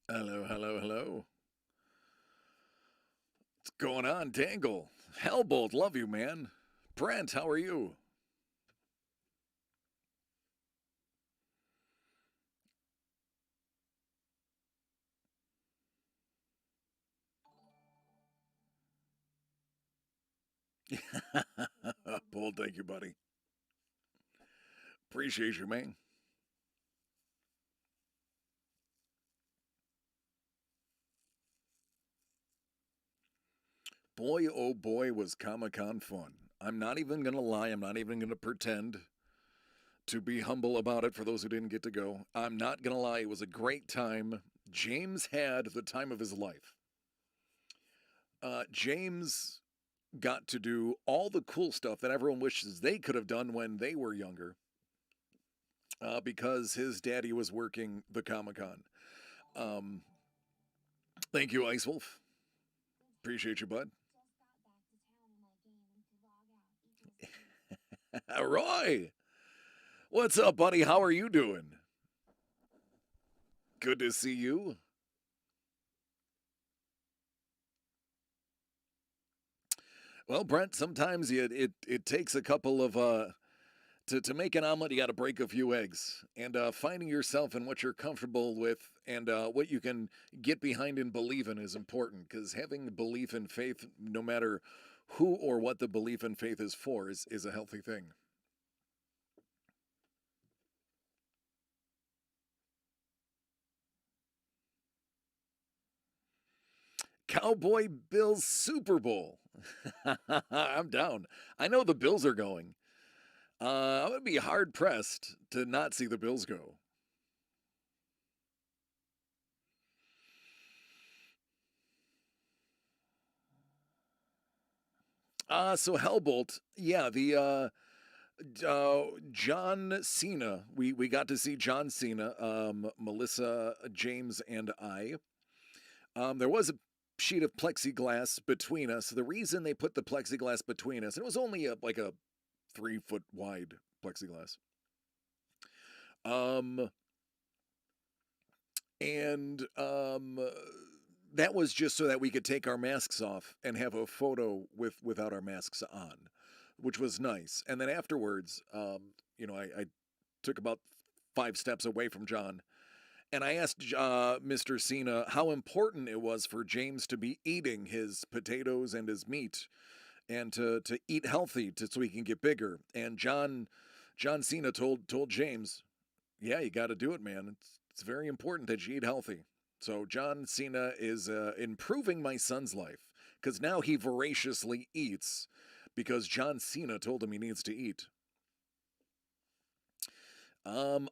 Hello, hello, hello. What's going on, Dangle? Hellbolt, love you, man. Brent, how are you? Paul, thank you, buddy. Appreciate you, man. Boy, oh boy, was Comic Con fun. I'm not even going to lie. I'm not even going to pretend to be humble about it for those who didn't get to go. I'm not going to lie. It was a great time. James had the time of his life. James got to do all the cool stuff that everyone wishes they could have done when they were younger because his daddy was working the Comic Con. Um, thank you, Ice Wolf. Appreciate you, bud. Roy, what's up, buddy? How are you doing? Good to see you. Well, Brent, sometimes it takes a couple of to make an omelet, you got to break a few eggs, and finding yourself and what you're comfortable with and what you can get behind and believe in is important because having belief in faith, no matter who or what the belief in faith is for, is a healthy thing. Cowboy Bills Super Bowl. I'm down. I know the Bills are going. I'm gonna be hard pressed to not see the Bills go. So Hellbolt, yeah, the John Cena. We got to see John Cena, Melissa, James, and I. There was a sheet of plexiglass between us. The reason they put the plexiglass between us, and it was only like a 3 foot wide plexiglass. Um, and that was just so that we could take our masks off and have a photo without our masks on, which was nice. And then afterwards, I took about 5 steps away from John, and I asked Mr. Cena how important it was for James to be eating his potatoes and his meat, and to eat healthy so he can get bigger. And John Cena told James, "Yeah, you got to do it, man. It's very important that you eat healthy." So John Cena is improving my son's life because now he voraciously eats because John Cena told him he needs to eat.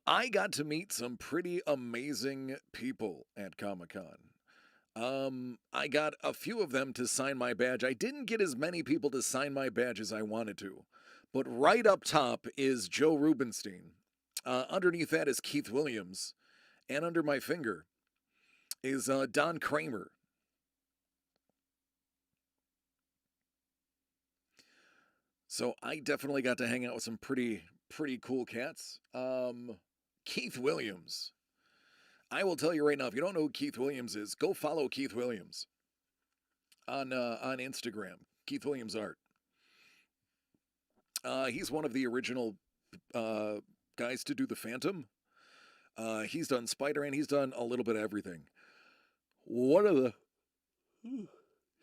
I got to meet some pretty amazing people at Comic Con. I got a few of them to sign my badge. I didn't get as many people to sign my badge as I wanted to, but right up top is Joe Rubenstein. Underneath that is Keith Williams, and under my finger is Don Kramer. So I definitely got to hang out with some pretty cool cats. Keith Williams. I will tell you right now, if you don't know who Keith Williams is, go follow Keith Williams on Instagram. Keith Williams Art. He's one of the original uh, guys to do the Phantom. He's done Spider-Man. He's done a little bit of everything. One of the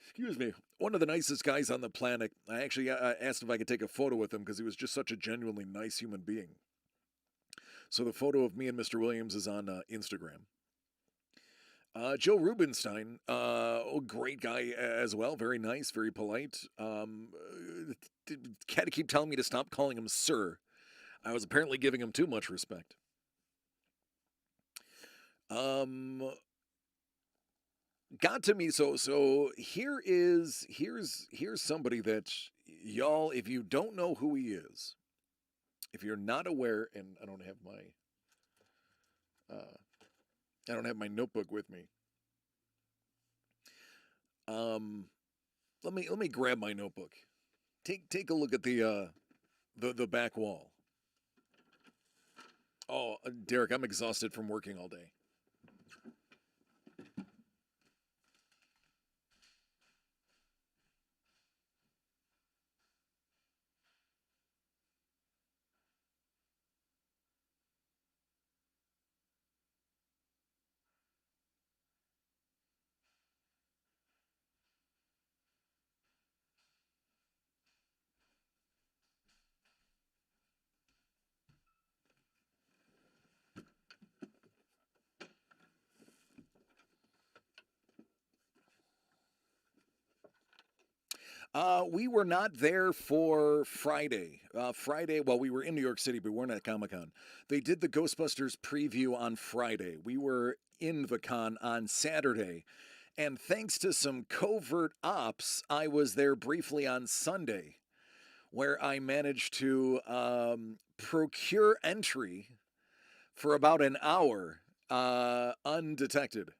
excuse me, one of the nicest guys on the planet. I actually asked if I could take a photo with him because he was just such a genuinely nice human being. So the photo of me and Mr. Williams is on Instagram. Joe Rubenstein, great guy as well. Very nice, very polite. Had to keep telling me to stop calling him sir. I was apparently giving him too much respect. Um, got to me. So here's somebody that y'all, if you don't know who he is, if you're not aware, and uh, I don't have my notebook with me. Um, let me grab my notebook. Take a look at the back wall. Oh, Derek, I'm exhausted from working all day. We were not there for Friday. Friday, well, we were in New York City, but we weren't at Comic Con. They did the Ghostbusters preview on Friday. We were in the con on Saturday. And thanks to some covert ops, I was there briefly on Sunday, where I managed to procure entry for about an hour undetected.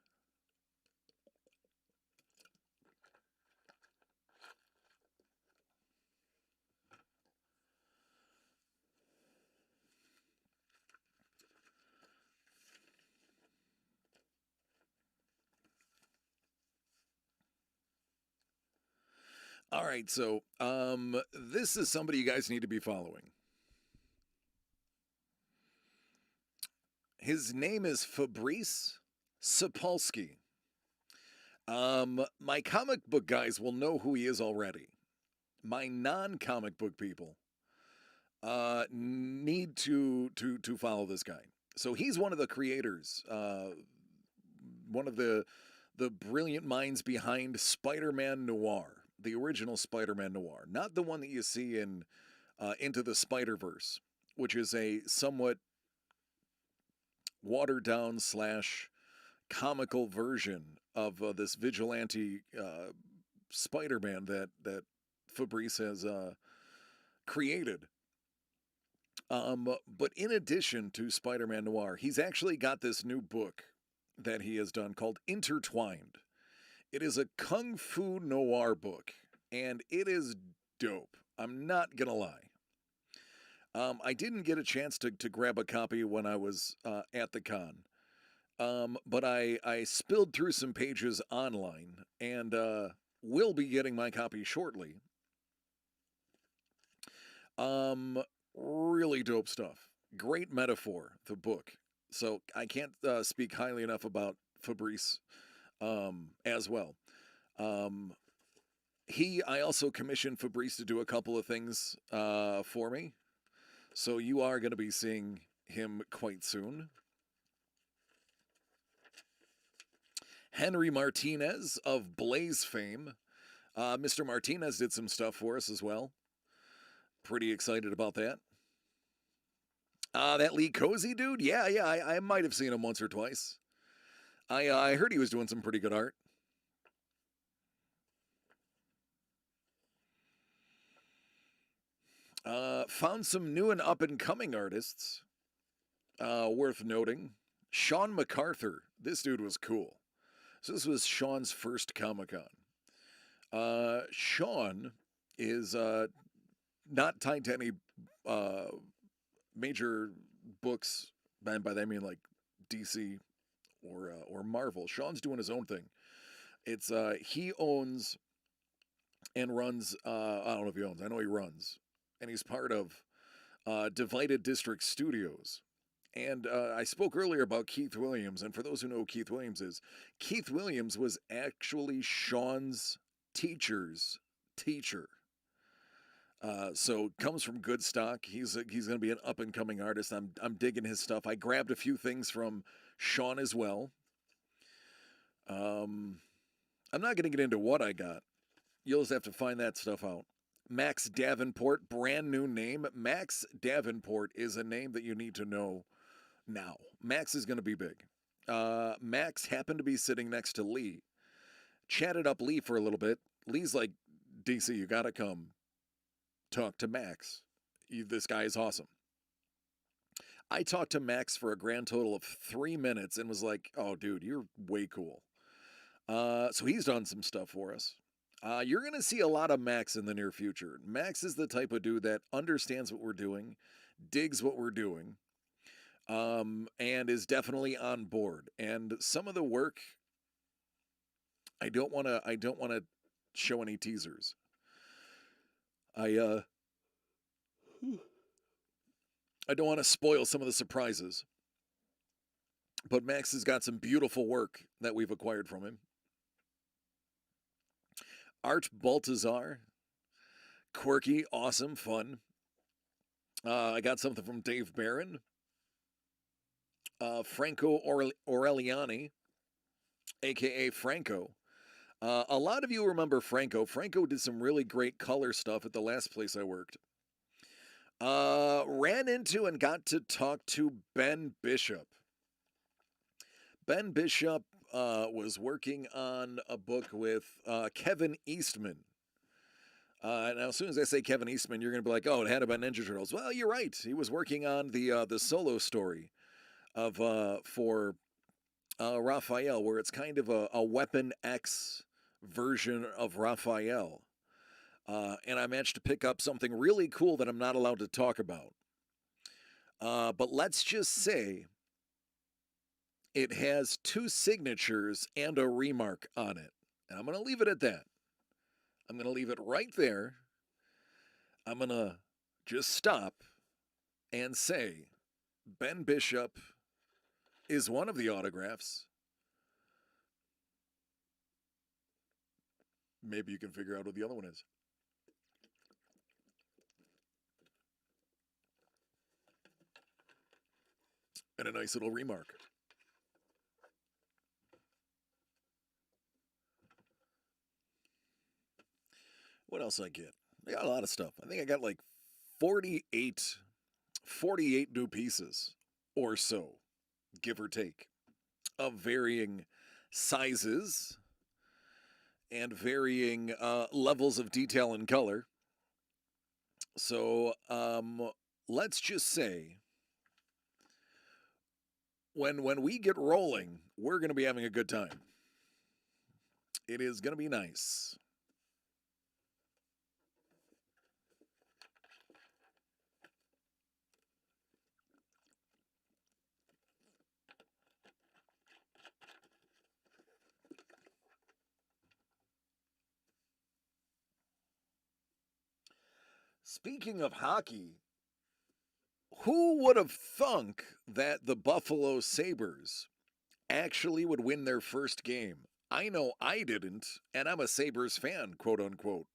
All right, so this is somebody you guys need to be following. His name is Fabrice Sapolsky. My comic book guys will know who he is already. My non-comic book people need to follow this guy. So he's one of the creators, one of the brilliant minds behind Spider-Man Noir, the original Spider-Man Noir, not the one that you see in Into the Spider-Verse, which is a somewhat watered down slash comical version of this vigilante Spider-Man that Fabrice has created. But in addition to Spider-Man Noir, he's actually got this new book that he has done called Intertwined. It is a kung fu noir book, and it is dope. I'm not gonna lie. I didn't get a chance to grab a copy when I was at the con, but I spilled through some pages online and will be getting my copy shortly. Really dope stuff. Great metaphor, the book. So I can't speak highly enough about Fabrice as well. I also commissioned Fabrice to do a couple of things for me. So you are going to be seeing him quite soon. Henry Martinez of Blaze fame. Mr. Martinez did some stuff for us as well. Pretty excited about that. That Lee Cozy dude? Yeah, I might have seen him once or twice. I heard he was doing some pretty good art. Found some new and up and coming artists worth noting. Sean Mcarthur. This dude was cool. So this was Sean's first Comic Con. Sean is not tied to any major books, and by that I mean like DC or Marvel. Sean's doing his own thing. It's he owns and runs. I don't know if he owns. I know he runs, and he's part of Divided District Studios. And I spoke earlier about Keith Williams, and for those who know who Keith Williams is, Keith Williams was actually Sean's teacher's teacher. So comes from good stock. He's going to be an up and coming artist. I'm digging his stuff. I grabbed a few things from Sean as well. I'm not going to get into what I got. You'll just have to find that stuff out. Max Davenport, brand new name. Max Davenport is a name that you need to know now. Max is going to be big. Max happened to be sitting next to Lee. Chatted up Lee for a little bit. Lee's like, DC, you got to come talk to Max. This guy is awesome. I talked to Max for a grand total of 3 minutes and was like, oh, dude, you're way cool. So he's done some stuff for us. You're going to see a lot of Max in the near future. Max is the type of dude that understands what we're doing, digs what we're doing, and is definitely on board. And some of the work, I don't want to show any teasers. I don't want to spoil some of the surprises. But Max has got some beautiful work that we've acquired from him. Art Baltazar. Quirky, awesome, fun. I got something from Dave Barron. Franco Aureliani, a.k.a. Franco. A lot of you remember Franco. Franco did some really great color stuff at the last place I worked. Ran into and got to talk to Ben Bishop. Ben Bishop was working on a book with Kevin Eastman. Now, as soon as I say Kevin Eastman, you're going to be like, "Oh, it had about Ninja Turtles." Well, you're right. He was working on the solo story of for Raphael, where it's kind of a Weapon X version of Raphael. And I managed to pick up something really cool that I'm not allowed to talk about. But let's just say it has 2 signatures and a remark on it. And I'm going to leave it at that. I'm going to leave it right there. I'm going to just stop and say Ben Bishop is one of the autographs. Maybe you can figure out what the other one is. And a nice little remark. What else I get? I got a lot of stuff. I think I got like 48 new pieces or so, give or take, of varying sizes and varying levels of detail and color. So let's just say when we get rolling, we're going to be having a good time. It is going to be nice. Speaking of hockey, who would have thunk that the Buffalo Sabres actually would win their first game? I know I didn't, and I'm a Sabres fan, quote unquote.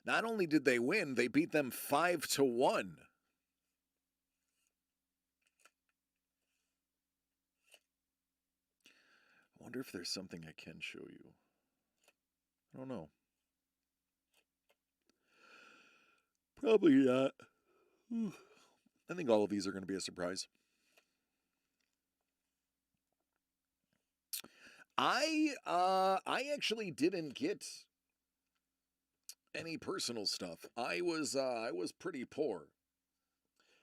Not only did they win, they beat them 5-1. I wonder if there's something I can show you. I don't know. Probably not. I think all of these are going to be a surprise. I actually didn't get any personal stuff. I was pretty poor.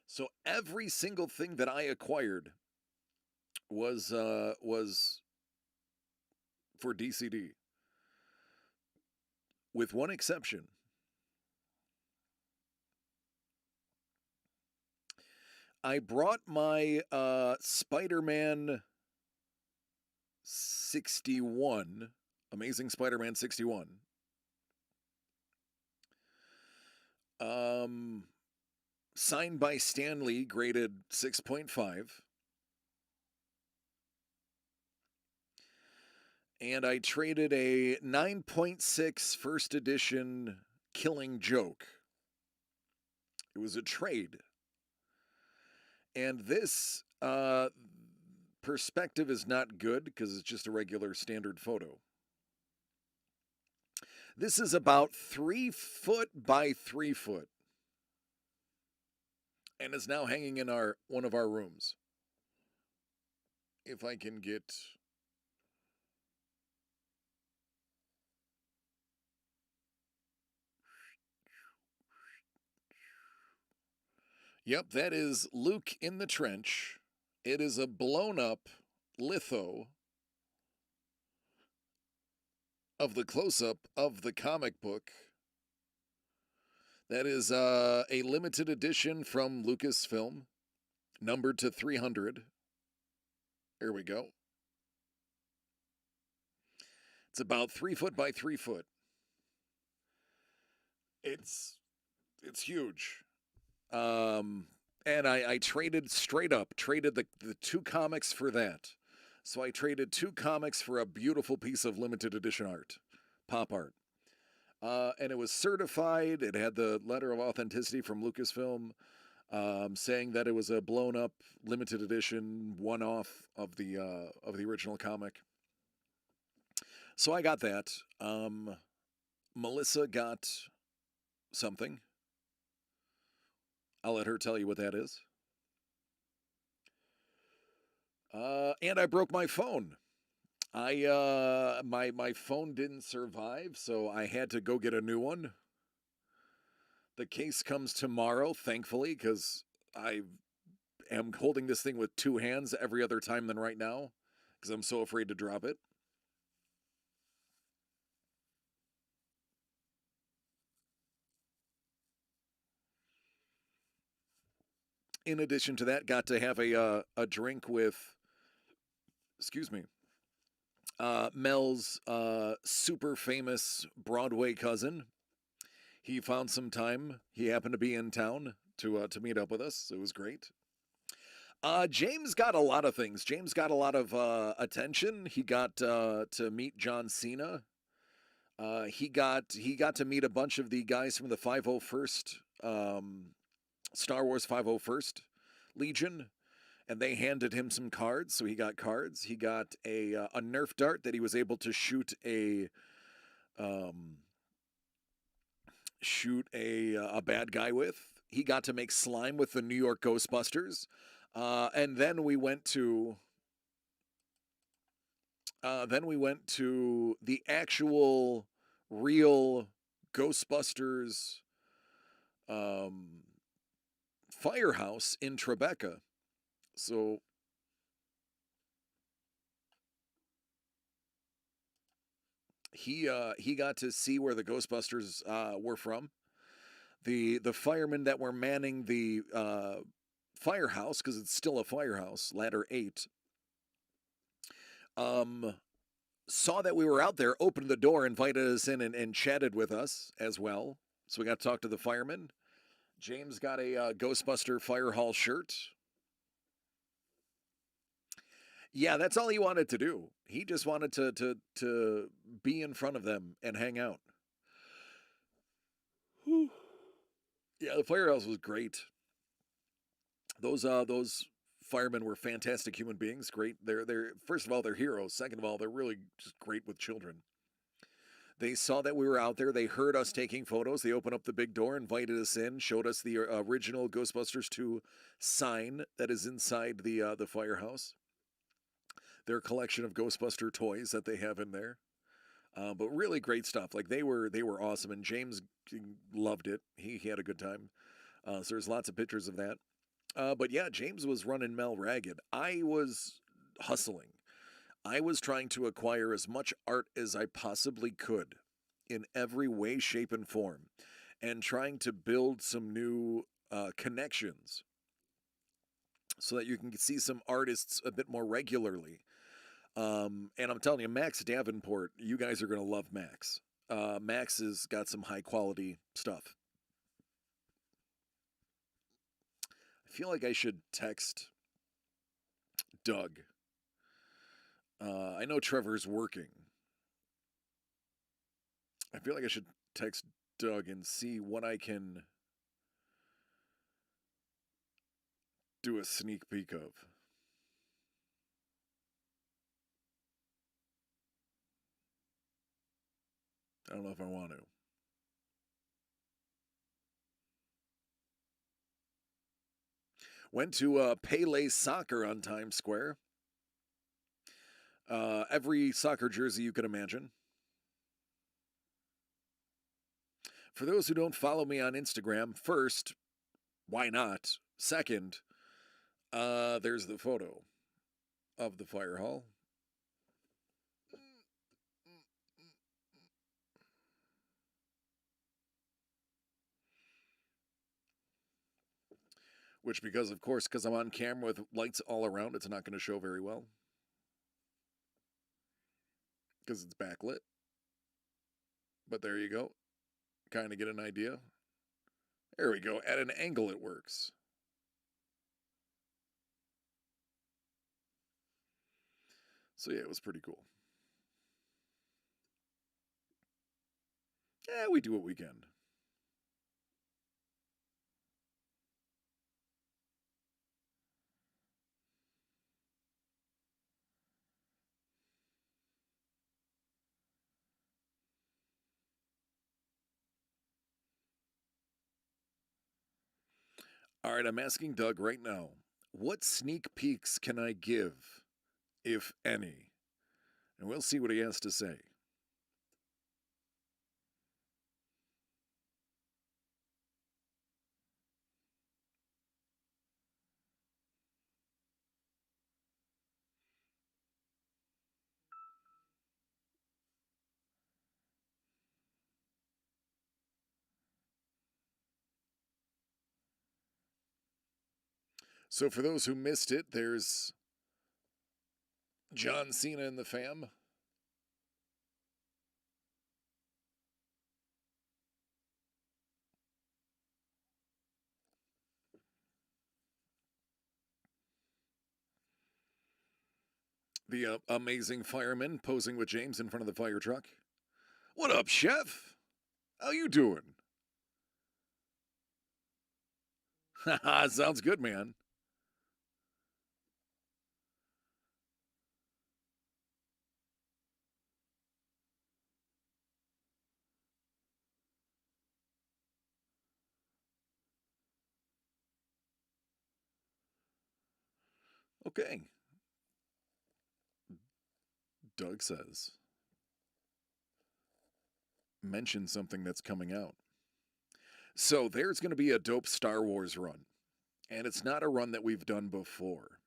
So every single thing that I acquired was for DCD, with one exception. I brought my Spider-Man 61, Amazing Spider-Man 61. Signed by Stan Lee, graded 6.5. And I traded a 9.6 first edition Killing Joke. It was a trade. And this perspective is not good because it's just a regular standard photo. This is about 3 foot by 3 foot. And is now hanging in one of our rooms. If I can get... Yep, that is Luke in the trench. It is a blown up litho of the close-up of the comic book. That is a limited edition from Lucasfilm, numbered to 300. There we go. It's about 3 foot by 3 foot. It's huge. And I traded the 2 comics for that. So I traded 2 comics for a beautiful piece of limited edition art, pop art. And it was certified. It had the letter of authenticity from Lucasfilm, saying that it was a blown up limited edition one-off of the original comic. So I got that. Melissa got something. I'll let her tell you what that is. And I broke my phone. My phone didn't survive, so I had to go get a new one. The case comes tomorrow, thankfully, because I am holding this thing with two hands every other time than right now, because I'm so afraid to drop it. In addition to that, got to have a drink with, excuse me, Mel's super famous Broadway cousin. He found some time. He happened to be in town to meet up with us. So it was great. James got a lot of things. James got a lot of attention. He got to meet John Cena. He got to meet a bunch of the guys from the 501st Star Wars 501st Legion, and they handed him some cards. So he got cards. He got a Nerf dart that he was able to um, shoot a bad guy with. He got to make slime with the New York Ghostbusters, and then we went to the actual real Ghostbusters firehouse in Tribeca. So he got to see where the Ghostbusters were from. The firemen that were manning the firehouse, because it's still a firehouse, Ladder 8, saw that we were out there, opened the door, invited us in, and chatted with us as well. So we got to talk to the firemen. James got a Ghostbuster Fire Hall shirt. Yeah, that's all he wanted to do. He just wanted to be in front of them and hang out. Whew. Yeah, the firehouse was great. Those firemen were fantastic human beings. Great. They're first of all they're heroes. Second of all, they're really just great with children. They saw that we were out there. They heard us taking photos. They opened up the big door, invited us in, showed us the original Ghostbusters 2 sign that is inside the firehouse. Their collection of Ghostbuster toys that they have in there. But really great stuff. Like they were awesome, and James loved it. He had a good time. So there's lots of pictures of that. But yeah, James was running Mel ragged. I was hustling. I was trying to acquire as much art as I possibly could in every way, shape, and form, and trying to build some new connections so that you can see some artists a bit more regularly. And I'm telling you, Max Davenport, you guys are going to love Max. Max has got some high quality stuff. I feel like I should text Doug. I know Trevor's working. I feel like I should text Doug and see what I can do a sneak peek of. I don't know if I want to. Went to Pele Soccer on Times Square. Every soccer jersey you can imagine. For those who don't follow me on Instagram, first, why not? Second, there's the photo of the fire hall. Which, because I'm on camera with lights all around, it's not going to show very well. Because it's backlit. But there you go. Kind of get an idea. There we go. At an angle, it works. So yeah, it was pretty cool. Yeah, we do what we can. All right, I'm asking Doug right now, what sneak peeks can I give, if any? And we'll see what he has to say. So, for those who missed it, there's John Cena and the fam. The amazing fireman posing with James in front of the fire truck. What up, chef? How you doing? Haha, sounds good, man. Okay. Doug says, mention something that's coming out. So there's going to be a dope Star Wars run, and it's not a run that we've done before.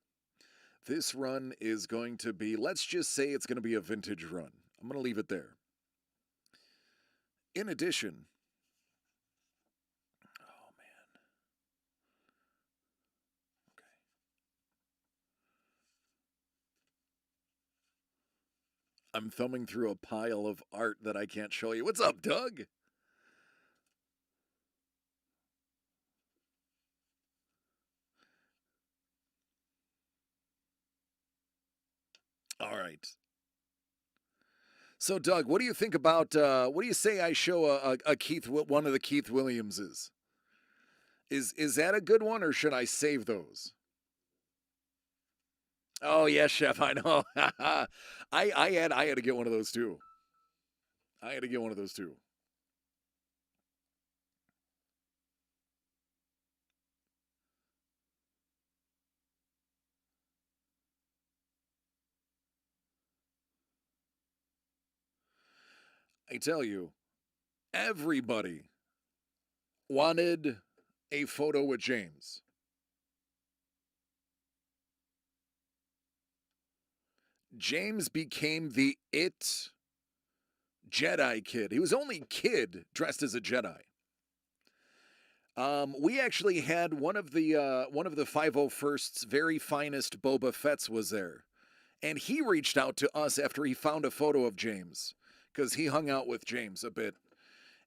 This run is going to be, let's just say it's going to be a vintage run. I'm going to leave it there. In addition, oh man. Okay. I'm thumbing through a pile of art that I can't show you. What's up, Doug? All right. So, Doug, what do you think about? What do you say I show a Keith, one of the Keith Williamses? Is that a good one, or should I save those? Oh yes, chef. I know. I had to get one of those too. I had to get one of those too. I tell you, everybody wanted a photo with James. James became the it Jedi kid. He was only kid dressed as a Jedi. We actually had one of the 501st's very finest Boba Fett's was there, and he reached out to us after he found a photo of James because he hung out with James a bit,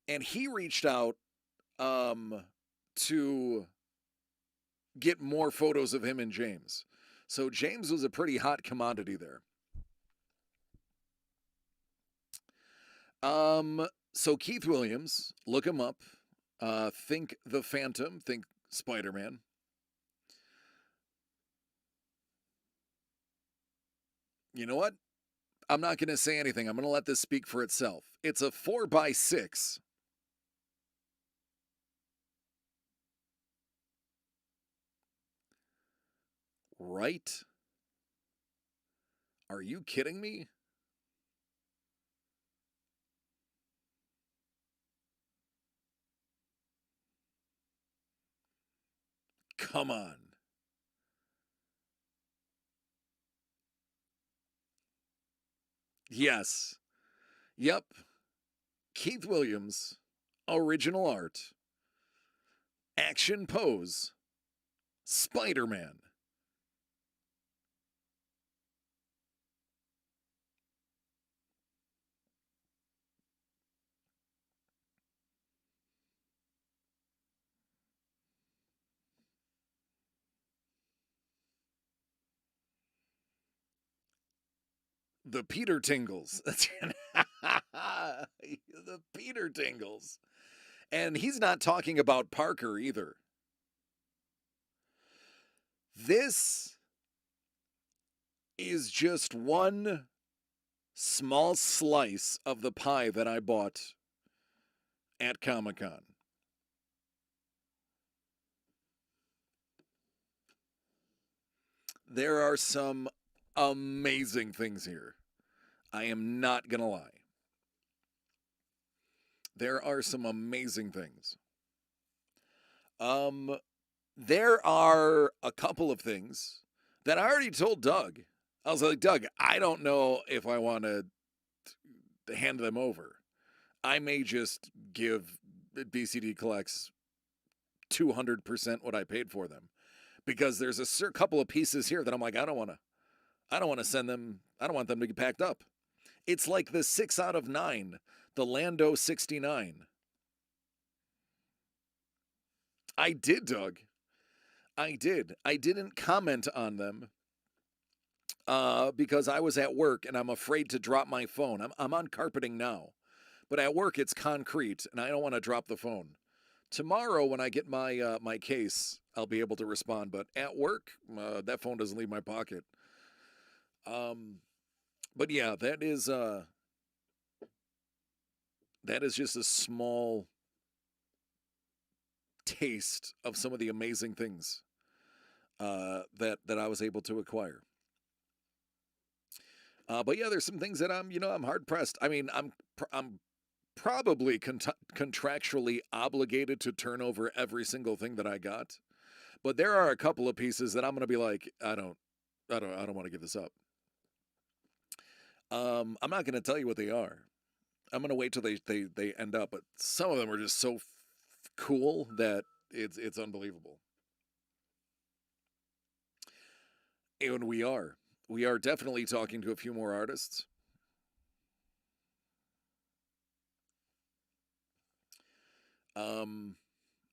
and he reached out to get more photos of him and James. So James was a pretty hot commodity there. So Keith Williams, look him up. Think the Phantom, think Spider-Man. You know what? I'm not going to say anything. I'm going to let this speak for itself. It's a 4x6. Right? Are you kidding me? Come on. Yes. Yep. Keith Williams, original art, action pose, Spider-Man. The Peter Tingles. The Peter Tingles. And he's not talking about Parker either. This is just one small slice of the pie that I bought at Comic-Con. There are some amazing things here. I am not gonna lie. There are some amazing things. Um, there are a couple of things that I already told Doug. I was like, Doug, I don't know if I want to hand them over. I may just give BCD Collects 200% what I paid for them, because there's a couple of pieces here that I'm like, I don't want to send them. I don't want them to get packed up. It's like the 6 out of 9, the Lando 69. I did, Doug. I did. I didn't comment on them because I was at work and I'm afraid to drop my phone. I'm on carpeting now, but at work it's concrete and I don't want to drop the phone. Tomorrow when I get my my case, I'll be able to respond. But at work, that phone doesn't leave my pocket. But yeah, that is just a small taste of some of the amazing things that I was able to acquire. But yeah, there's some things that I'm hard pressed. I mean, I'm probably contractually obligated to turn over every single thing that I got, but there are a couple of pieces that I'm gonna be like, I don't want to give this up. I'm not gonna tell you what they are. I'm gonna wait till they end up, but some of them are just so cool that it's unbelievable. And we are definitely talking to a few more artists.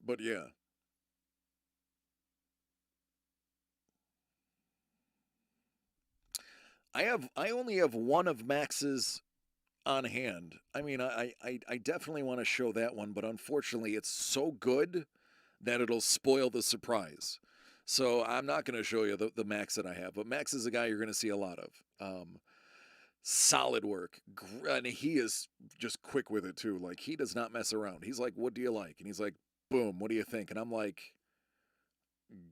But yeah. I only have one of Max's on hand. I mean, I definitely want to show that one, but unfortunately it's so good that it'll spoil the surprise. So I'm not going to show you the Max that I have, but Max is a guy you're going to see a lot of. Solid work, and he is just quick with it too. Like, he does not mess around. He's like, "What do you like?" And he's like, "Boom, what do you think?" And I'm like,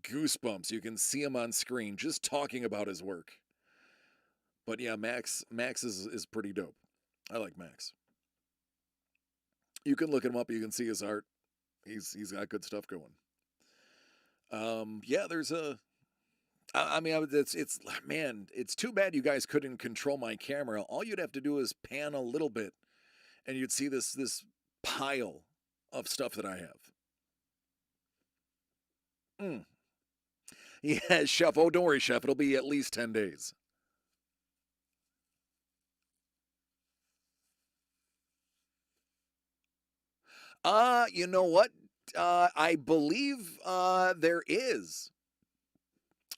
goosebumps. You can see him on screen just talking about his work. But yeah, Max is pretty dope. I like Max. You can look him up. You can see his art. He's got good stuff going. Yeah, there's a. I mean, it's man, it's too bad you guys couldn't control my camera. All you'd have to do is pan a little bit, and you'd see this pile of stuff that I have. Mm. Yeah, Chef. Oh, don't worry, Chef. It'll be at least 10 days. You know what? I believe there is.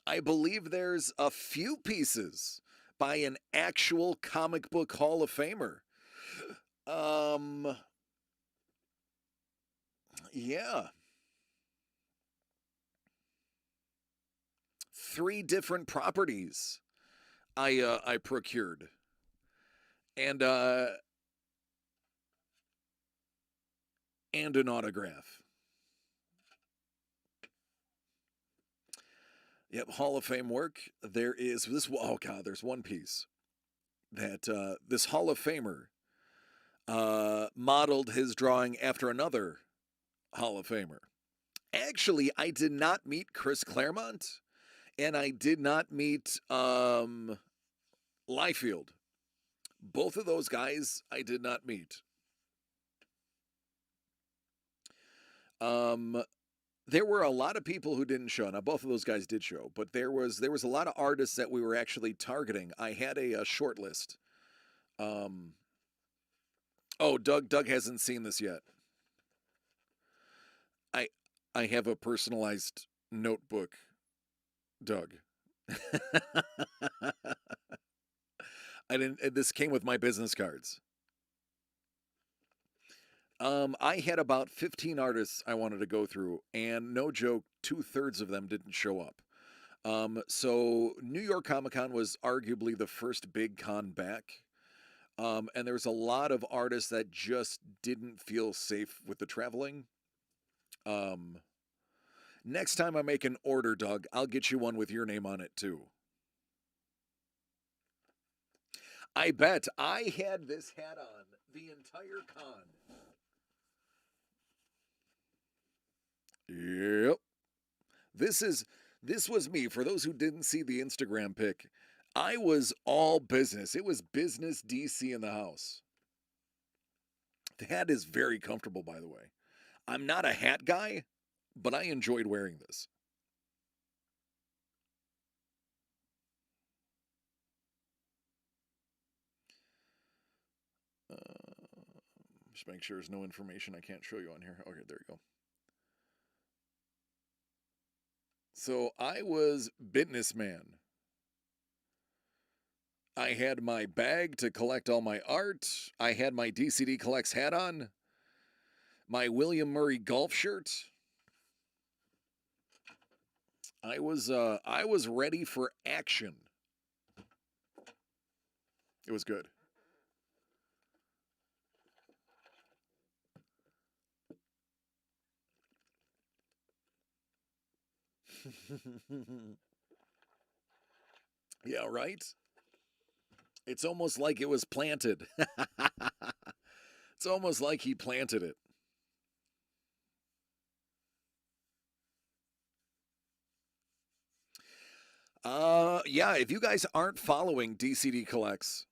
I believe there's a few pieces by an actual comic book Hall of Famer. Um, yeah, 3 different properties I procured, and and an autograph. Yep, Hall of Fame work. There is this. Oh God, there's one piece that this Hall of Famer modeled his drawing after another Hall of Famer. Actually, I did not meet Chris Claremont, and I did not meet Liefeld. Both of those guys I did not meet. Um, there were a lot of people who didn't show. Now, both of those guys did show, but there was a lot of artists that we were actually targeting. I had a short list. Um, oh, Doug hasn't seen this yet. I I have a personalized notebook, Doug. I didn't. This came with my business cards. I had about 15 artists I wanted to go through, and no joke, 2/3 of them didn't show up. So New York Comic Con was arguably the first big con back. And there was a lot of artists that just didn't feel safe with the traveling. Um, Next time I make an order, Doug, I'll get you one with your name on it too. I bet I had this hat on the entire con. Yep. This was me. For those who didn't see the Instagram pic, I was all business. It was business DC in the house. The hat is very comfortable, by the way. I'm not a hat guy, but I enjoyed wearing this. Just make sure there's no information I can't show you on here. Okay, there you go. So I was businessman. I had my bag to collect all my art. I had my DCD Collects hat on. My William Murray golf shirt. I was ready for action. It was good. Yeah, right? It's almost like it was planted. It's almost like he planted it. Yeah, if you guys aren't following DCD Collects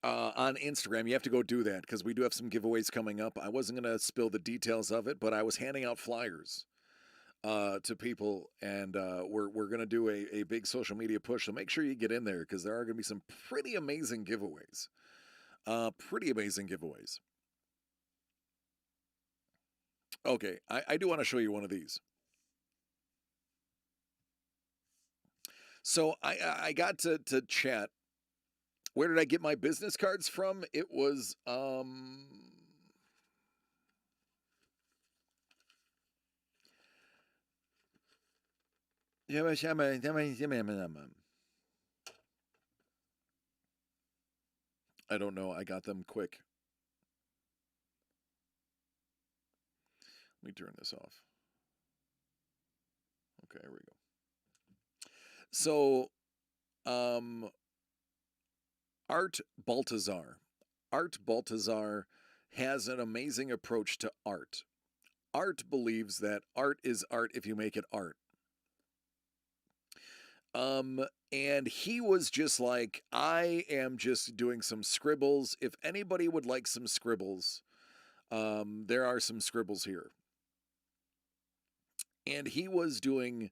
on Instagram, you have to go do that because we do have some giveaways coming up. I wasn't going to spill the details of it, but I was handing out flyers to people, and we're going to do a big social media push. So make sure you get in there because there are going to be some pretty amazing giveaways. Pretty amazing giveaways. Okay, I do want to show you one of these. So I got to chat. Where did I get my business cards from? It was I don't know. I got them quick. Let me turn this off. Okay, here we go. So, Art Baltazar. Art Baltazar has an amazing approach to art. Art believes that art is art if you make it art. And he was just like, I am just doing some scribbles. If anybody would like some scribbles, there are some scribbles here. And he was doing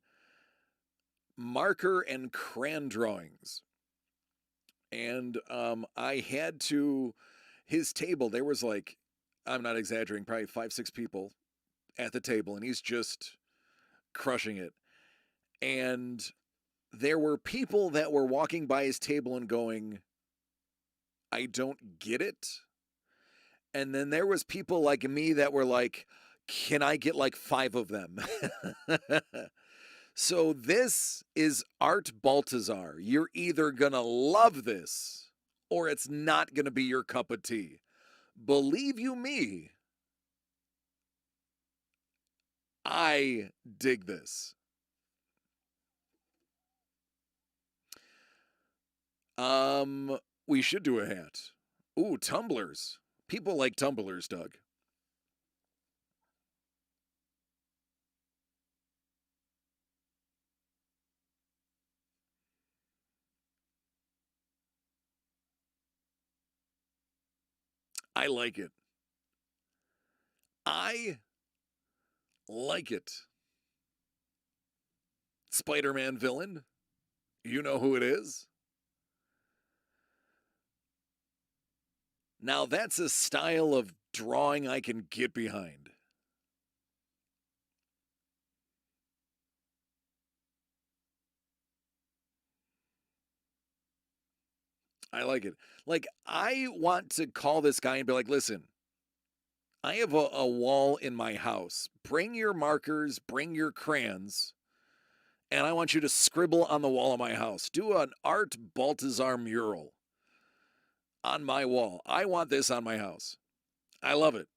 marker and crayon drawings. And I had to, his table, there was like, I'm not exaggerating, probably 5-6 people at the table, and he's just crushing it. And there were people that were walking by his table and going, I don't get it. And then there was people like me that were like, can I get like 5 of them? So this is Art Baltazar. You're either going to love this or it's not going to be your cup of tea. Believe you me, I dig this. We should do a hat. Ooh, tumblers. People like tumblers, Doug. I like it. I like it. Spider-Man villain. You know who it is? Now that's a style of drawing I can get behind. I like it. Like, I want to call this guy and be like, listen, I have a wall in my house. Bring your markers, bring your crayons, and I want you to scribble on the wall of my house. Do an Art Baltazar mural on my wall. I want this on my house. I love it.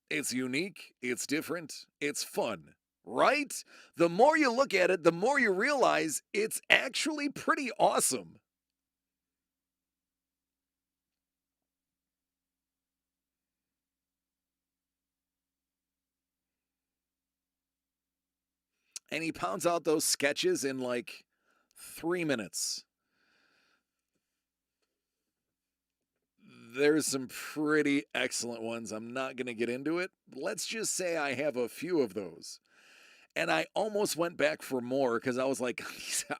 It's unique, it's different, it's fun, right? The more you look at it, the more you realize it's actually pretty awesome. And he pounds out those sketches in like 3 minutes. There's some pretty excellent ones. I'm not going to get into it. Let's just say I have a few of those. And I almost went back for more because I was like,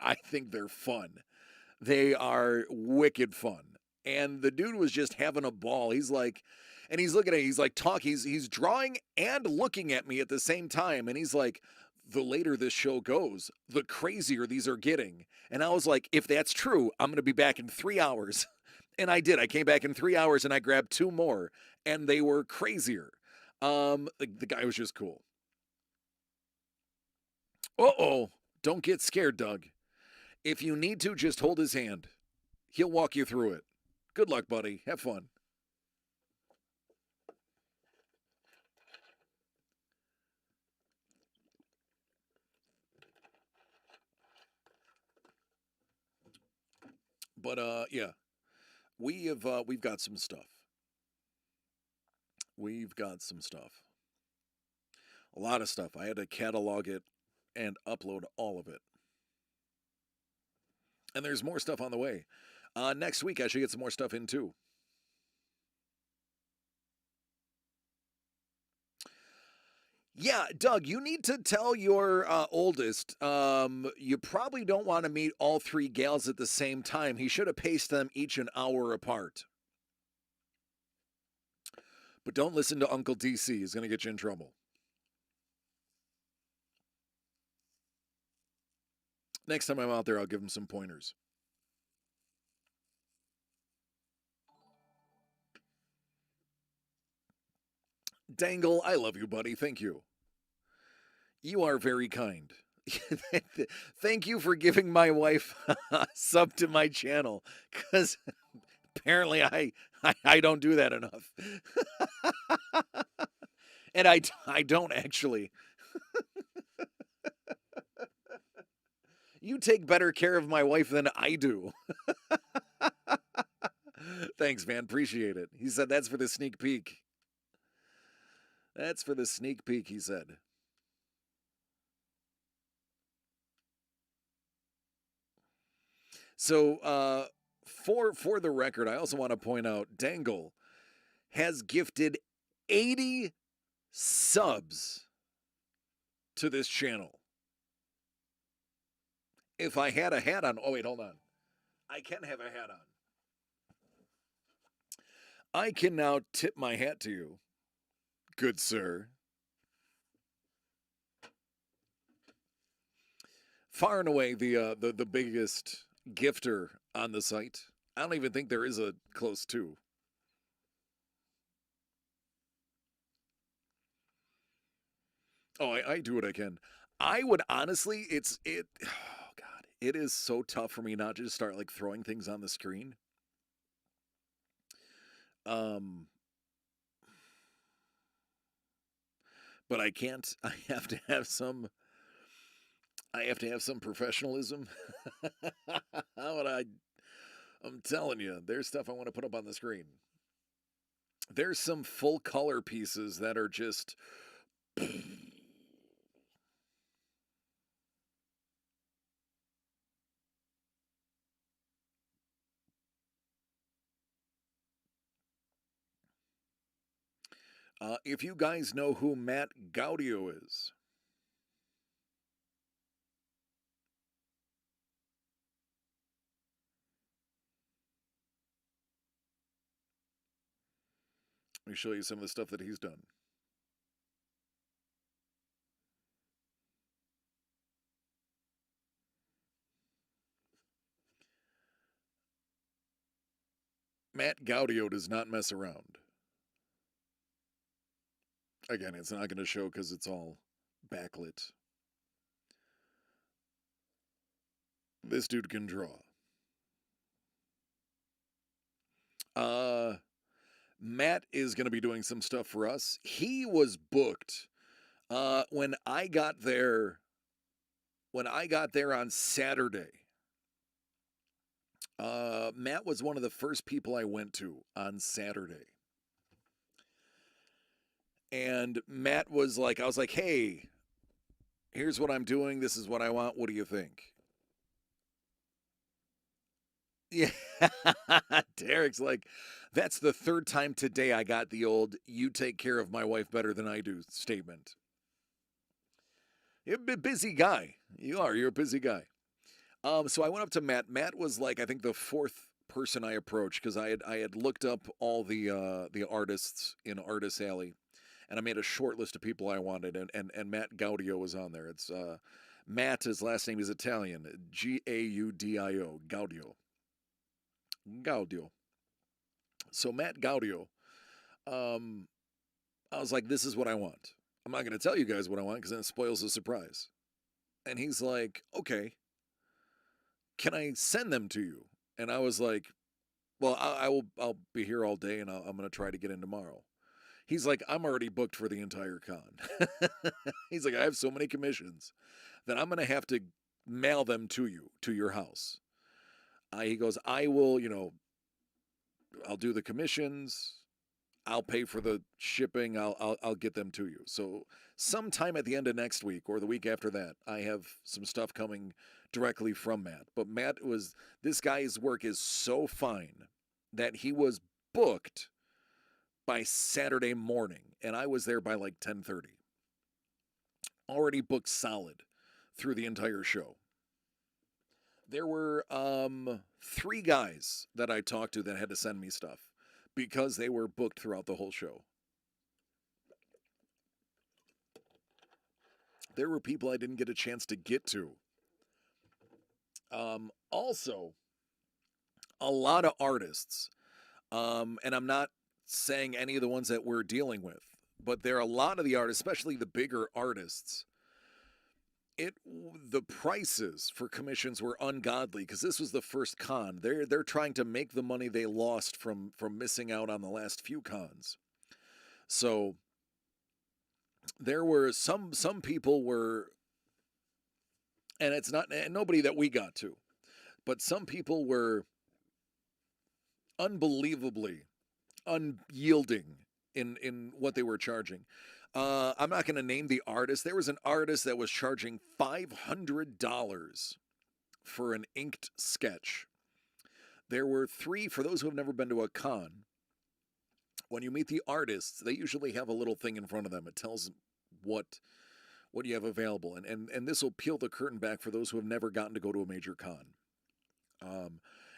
I think they're fun. They are wicked fun. And the dude was just having a ball. He's like, and he's looking at it, he's like he's drawing and looking at me at the same time. And he's like, the later this show goes, the crazier these are getting. And I was like, if that's true, I'm going to be back in 3 hours. And I did. I came back in 3 hours and I grabbed 2 more, and they were crazier. The guy was just cool. Uh-oh. Don't get scared, Doug. If you need to, just hold his hand. He'll walk you through it. Good luck, buddy. Have fun. But yeah. We've got some stuff. We've got some stuff. A lot of stuff. I had to catalog it and upload all of it. And there's more stuff on the way. Next week, I should get some more stuff in too. Yeah, Doug, you need to tell your oldest you probably don't want to meet all 3 gals at the same time. He should have paced them each an hour apart. But don't listen to Uncle DC. He's going to get you in trouble. Next time I'm out there, I'll give him some pointers. Dangle, I love you, buddy. Thank you. You are very kind. Thank you for giving my wife a sub to my channel, because apparently I don't do that enough. And I don't actually. You take better care of my wife than I do. Thanks, man. Appreciate it. He said that's for the sneak peek. That's for the sneak peek, he said. So, for the record, I also want to point out Dangle has gifted 80 subs to this channel. If I had a hat on, oh wait, hold on. I can have a hat on. I can now tip my hat to you, good sir. Far and away the biggest gifter on the site. I don't even think there is a close to. Oh, I do what I can. I would honestly, oh God, it is so tough for me not to just start like throwing things on the screen. But I can't. I have to have some professionalism. I'm telling you, there's stuff I want to put up on the screen. There's some full color pieces that are just if you guys know who Matt Gaudio is, let me show you some of the stuff that he's done. Matt Gaudio does not mess around. Again, it's not going to show because it's all backlit. This dude can draw. Matt is going to be doing some stuff for us. He was booked when I got there. When I got there on Saturday, Matt was one of the first people I went to on Saturday. And Matt was like, I was like, hey, Here's what I'm doing. This is what I want. What do you think? Yeah. Derek's like, that's the third time today I got the old "you take care of my wife better than I do" statement. You're a busy guy. You are. You're a busy guy. So I went up to Matt. Matt was like, I think the fourth person I approached because I had looked up all the artists in Artist Alley, and I made a short list of people I wanted, and Matt Gaudio was on there. It's Matt. His last name is Italian. Gaudio. Gaudio. Gaudio. So Matt Gaudio. Um, I was like, this is what I want. I'm not going to tell you guys what I want because then it spoils the surprise. And he's like, okay, can I send them to you? And I was like, well, I'll be here all day and I'm going to try to get in tomorrow. He's like, I'm already booked for the entire con. He's like, I have so many commissions that I'm going to have to mail them to you, to your house. He goes, I will, I'll do the commissions. I'll pay for the shipping. I'll get them to you. So sometime at the end of next week or the week after that, I have some stuff coming directly from Matt. But this guy's work is so fine that he was booked by Saturday morning, and I was there by like 10:30. Already booked solid through the entire show. There were 3 guys that I talked to that had to send me stuff because they were booked throughout the whole show. There were people I didn't get a chance to get to. Also, a lot of artists, and I'm not saying any of the ones that we're dealing with, but there are a lot of the artists, especially the bigger artists. The prices for commissions were ungodly because this was the first con. They're trying to make the money they lost from missing out on the last few cons. So there were some people were, and it's not and nobody that we got to, but some people were unbelievably unyielding in what they were charging. I'm not going to name the artist. There was an artist that was charging $500 for an inked sketch. There were 3, for those who have never been to a con, when you meet the artists, they usually have a little thing in front of them. It tells what you have available. And this will peel the curtain back for those who have never gotten to go to a major con.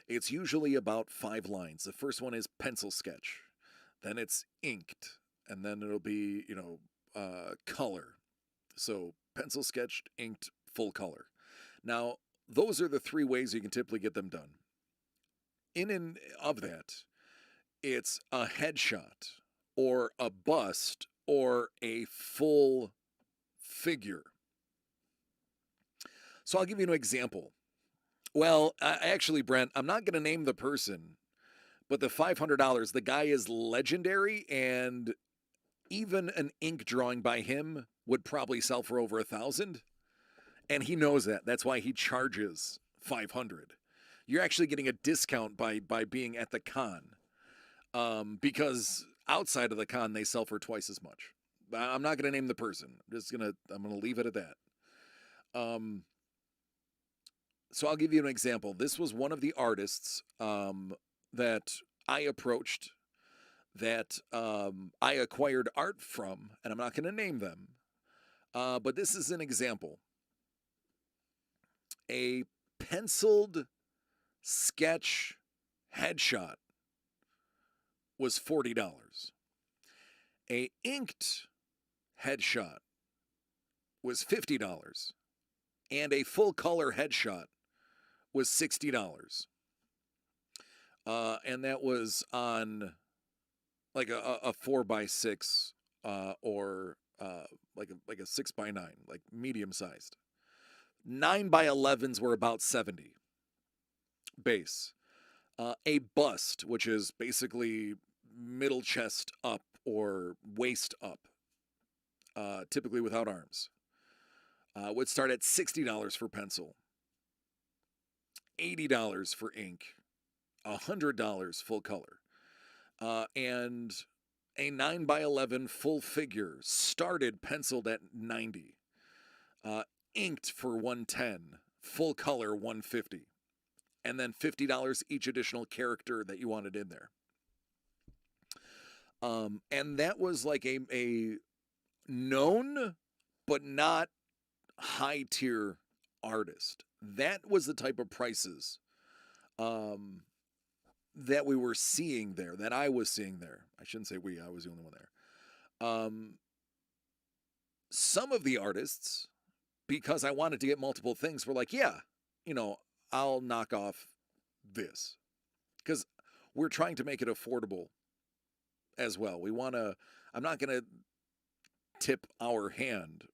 It's usually about 5 lines. The first one is pencil sketch. Then it's inked. And then it'll be, color. So pencil sketched, inked, full color. Now, those are the 3 ways you can typically get them done. In and of that, it's a headshot or a bust or a full figure. So I'll give you an example. Well, actually, Brent, I'm not going to name the person, but the $500, the guy is legendary, and even an ink drawing by him would probably sell for over $1,000. And he knows that. That's why he charges $500. You're actually getting a discount by being at the con. Because outside of the con, they sell for twice as much. I'm not going to name the person. I'm going to leave it at that. So I'll give you an example. This was one of the artists that I approached, that I acquired art from, and I'm not going to name them, but this is an example. A penciled sketch headshot was $40. A inked headshot was $50. And a full color headshot was $60. And that was on like a 4x6 or like a 6x9, like medium sized. 9x11s were about 70 base. A bust, which is basically middle chest up or waist up, typically without arms, would start at $60 for pencil, $80 for ink, $100 full color. And a 9x11 full figure started penciled at $90. uh, inked for 110, full color 150, and then $50 each additional character that you wanted in there. And that was like a known but not high tier artist. That was the type of prices that we were seeing there, that I was seeing there. I shouldn't say we, I was the only one there. Some of the artists, because I wanted to get multiple things, were like, yeah, I'll knock off this. Because we're trying to make it affordable as well. I'm not going to tip our hand,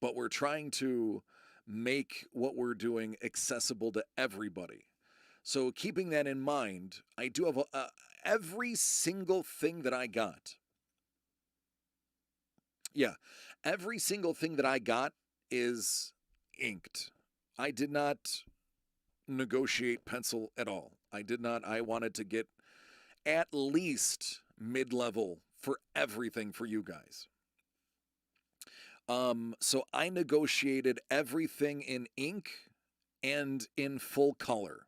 but we're trying to make what we're doing accessible to everybody. So keeping that in mind, I do have every single thing that I got. Yeah, every single thing that I got is inked. I did not negotiate pencil at all. I wanted to get at least mid-level for everything for you guys. So I negotiated everything in ink and in full color.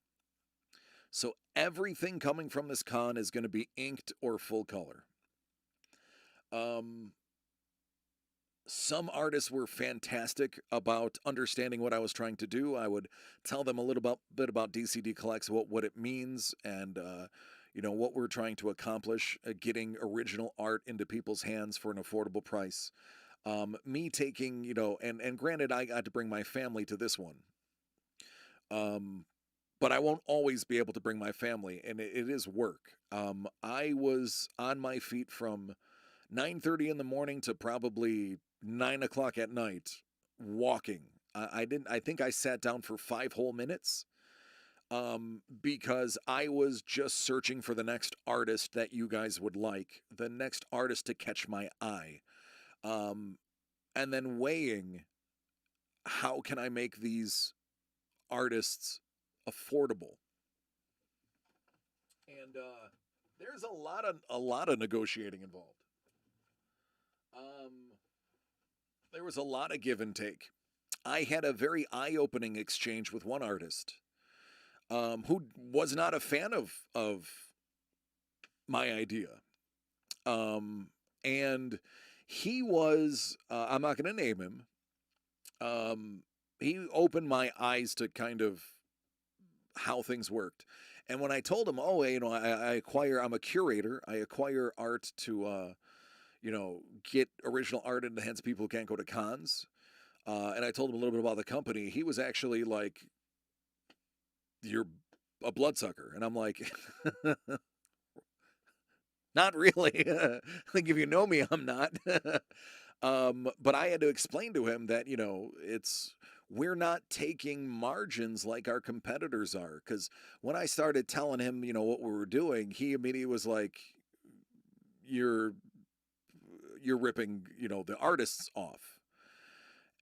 So everything coming from this con is going to be inked or full color. Some artists were fantastic about understanding what I was trying to do. I would tell them a little bit about DCD Collects, what it means, and what we're trying to accomplish, getting original art into people's hands for an affordable price. Me taking, and granted, I got to bring my family to this one. But I won't always be able to bring my family, and it is work. I was on my feet from 9:30 in the morning to probably 9 o'clock at night walking. I think I sat down for 5 whole minutes because I was just searching for the next artist that you guys would like, the next artist to catch my eye, and then weighing how can I make these artists affordable. And there's a lot of negotiating involved. There was a lot of give and take. I had a very eye-opening exchange with one artist who was not a fan of my idea. And he was, I'm not going to name him, he opened my eyes to kind of how things worked. And when I told him, I'm a curator, I acquire art to, get original art in the hands of people who can't go to cons. And I told him a little bit about the company. He was actually like, you're a bloodsucker. And I'm like, not really. I think if you know me, I'm not. But I had to explain to him that, we're not taking margins like our competitors are. Because when I started telling him, what we were doing, he immediately was like, you're ripping, the artists off.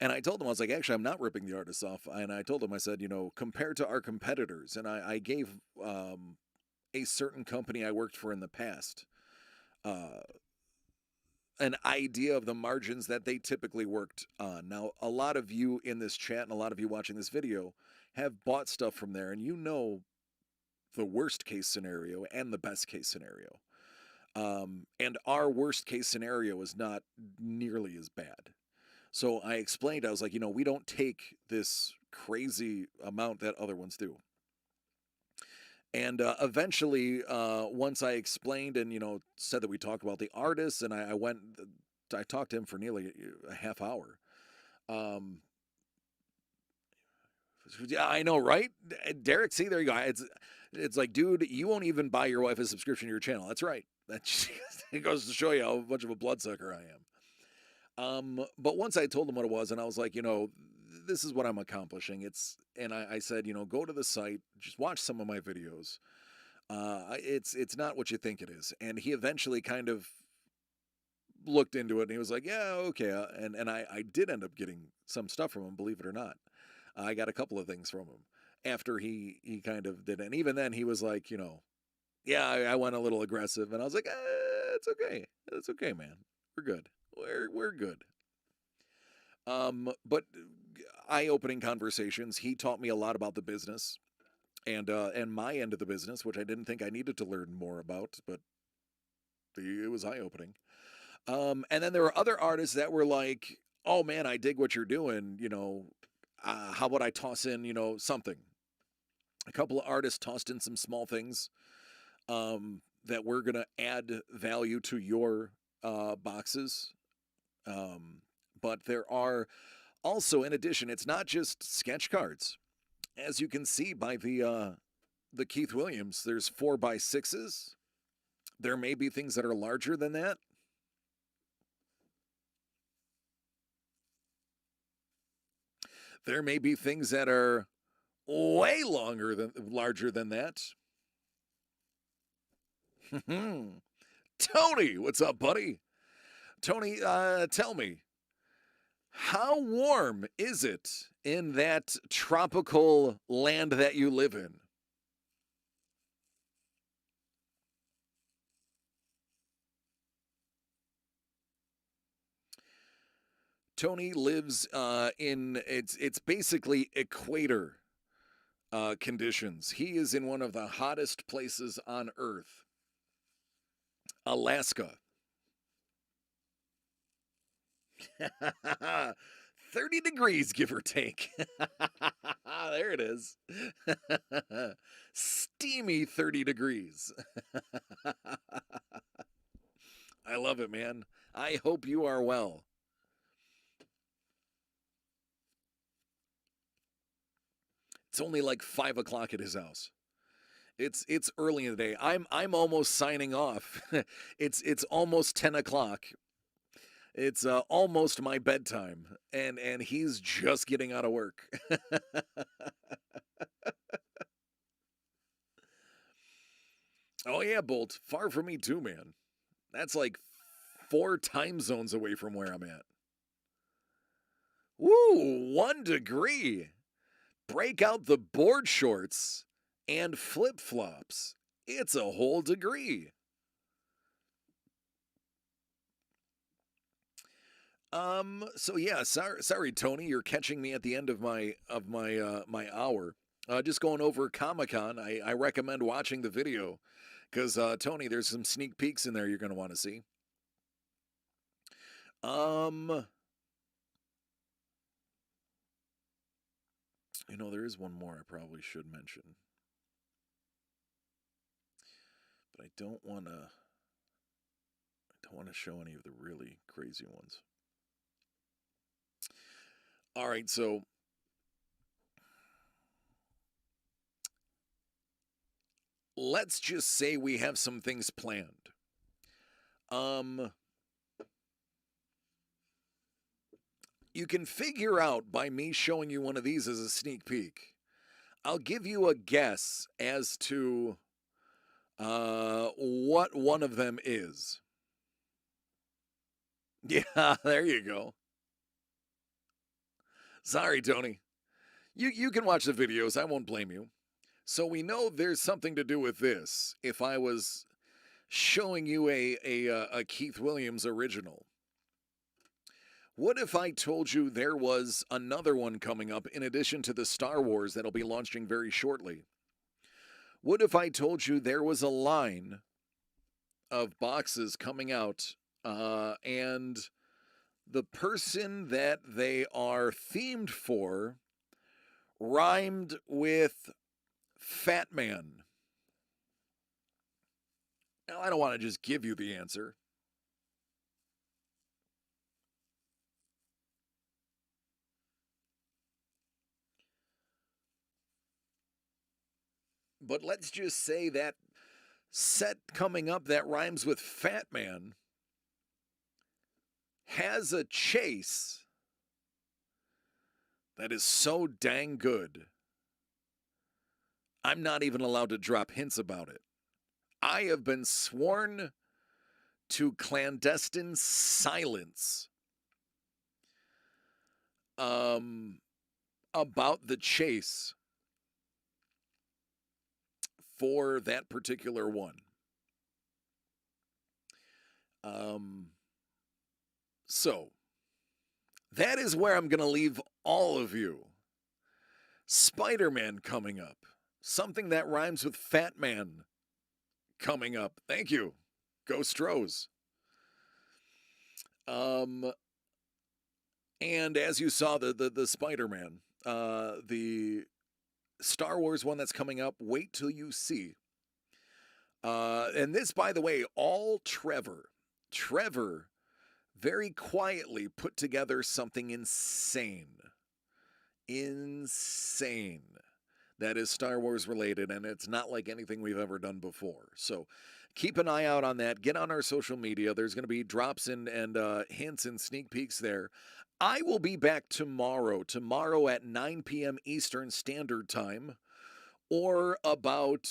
And I told him, I was like, actually, I'm not ripping the artists off. And I told him, I said, compared to our competitors, and I gave a certain company I worked for in the past an idea of the margins that they typically worked on. Now, a lot of you in this chat and a lot of you watching this video have bought stuff from there, and you know the worst case scenario and the best case scenario. And our worst case scenario is not nearly as bad. So I explained, I was like, we don't take this crazy amount that other ones do. And eventually, once I explained and, said that we talked about the artists, and I talked to him for nearly a half hour. Yeah, I know, right? Derek, see, there you go. It's like, dude, you won't even buy your wife a subscription to your channel. That's right. It goes to show you how much of a bloodsucker I am. But once I told him what it was, and I was like, this is what I'm accomplishing. And I said, go to the site, just watch some of my videos. It's not what you think it is. And he eventually kind of looked into it, and he was like, yeah, okay. And I did end up getting some stuff from him, believe it or not. I got a couple of things from him after he kind of did it. And even then he was like, yeah, I went a little aggressive, and I was like, it's okay. It's okay, man. We're good. We're good. But eye-opening conversations. He taught me a lot about the business and my end of the business, which I didn't think I needed to learn more about, but it was eye-opening. And then there were other artists that were like, "Oh man, I dig what you're doing. How about I toss in, something?" A couple of artists tossed in some small things that were gonna add value to your boxes. But there are also, in addition, it's not just sketch cards. As you can see by the Keith Williams, there's 4x6s. There may be things that are larger than that. There may be things that are way larger than that. Tony, what's up, buddy? Tony, tell me, how warm is it in that tropical land that you live in? Tony lives in it's basically equator conditions. He is in one of the hottest places on Earth, Alaska. 30 degrees, give or take. There it is. Steamy 30 degrees. I love it, man. I hope you are well. It's only like 5 o'clock at his house. It's early in the day. I'm almost signing off. It's almost 10 o'clock. It's almost my bedtime, and he's just getting out of work. Oh yeah, Bolt. Far from me too, man. That's like 4 time zones away from where I'm at. Woo, 1 degree. Break out the board shorts and flip flops. It's a whole degree. So yeah, sorry, Tony, you're catching me at the end of my hour. Just going over Comic Con. I recommend watching the video because Tony, there's some sneak peeks in there you're gonna want to see. Um, there is one more I probably should mention, but I don't wanna show any of the really crazy ones. All right, so let's just say we have some things planned. You can figure out by me showing you one of these as a sneak peek. I'll give you a guess as to what one of them is. Yeah, there you go. Sorry, Tony. You can watch the videos. I won't blame you. So we know there's something to do with this. If I was showing you a Keith Williams original, what if I told you there was another one coming up in addition to the Star Wars that'll be launching very shortly? What if I told you there was a line of boxes coming out and the person that they are themed for rhymed with Fat Man? Now, I don't want to just give you the answer. But let's just say that set coming up that rhymes with Fat Man has a chase that is so dang good, I'm not even allowed to drop hints about it. I have been sworn to clandestine silence about the chase for that particular one. So that is where I'm going to leave all of you. Spider-Man coming up. Something that rhymes with Fat Man coming up. Thank you. Go Stros. And as you saw, the Spider-Man, the Star Wars one that's coming up, wait till you see. And this, by the way, all Trevor. Trevor very quietly put together something insane. Insane. That is Star Wars related, and it's not like anything we've ever done before. So keep an eye out on that. Get on our social media. There's going to be drops and hints and sneak peeks there. I will be back tomorrow at 9 p.m. Eastern Standard Time, or about,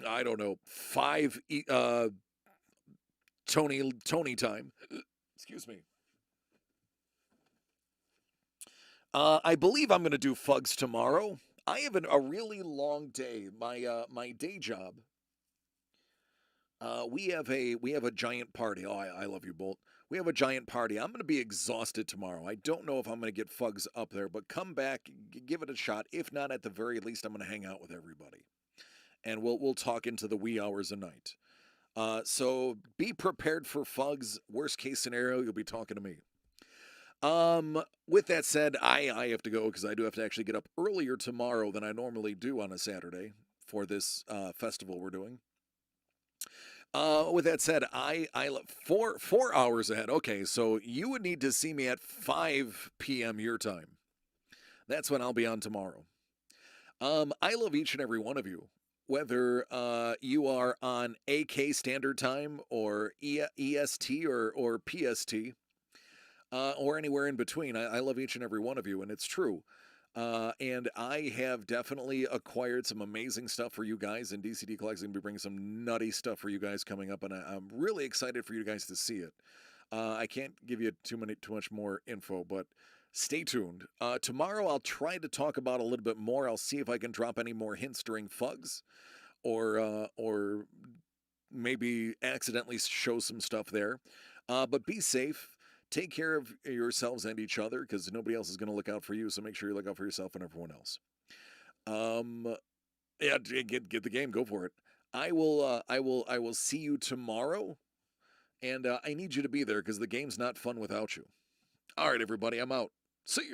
I don't know, 5 Tony time. Excuse me. I believe I'm going to do Fugs tomorrow. I have a really long day. My day job. We have a giant party. Oh, I love you, Bolt. We have a giant party. I'm going to be exhausted tomorrow. I don't know if I'm going to get Fugs up there, but come back, give it a shot. If not, at the very least, I'm going to hang out with everybody, and we'll talk into the wee hours of night. So be prepared for Fugs. Worst case scenario, you'll be talking to me. With that said, I have to go because I do have to actually get up earlier tomorrow than I normally do on a Saturday for this festival we're doing. With that said, I 4 hours ahead. Okay, so you would need to see me at 5 p.m. your time. That's when I'll be on tomorrow. I love each and every one of you, whether you are on AK Standard Time or EST or PST. Or anywhere in between. I love each and every one of you, and it's true. And I have definitely acquired some amazing stuff for you guys, and DCD Collects is going to be bringing some nutty stuff for you guys coming up, and I'm really excited for you guys to see it. I can't give you too much more info, but stay tuned. Tomorrow I'll try to talk about a little bit more. I'll see if I can drop any more hints during Fugs, or maybe accidentally show some stuff there. But be safe. Take care of yourselves and each other, because nobody else is going to look out for you. So make sure you look out for yourself and everyone else. Yeah, get the game. Go for it. I will see you tomorrow, and I need you to be there because the game's not fun without you. All right, everybody, I'm out. See you.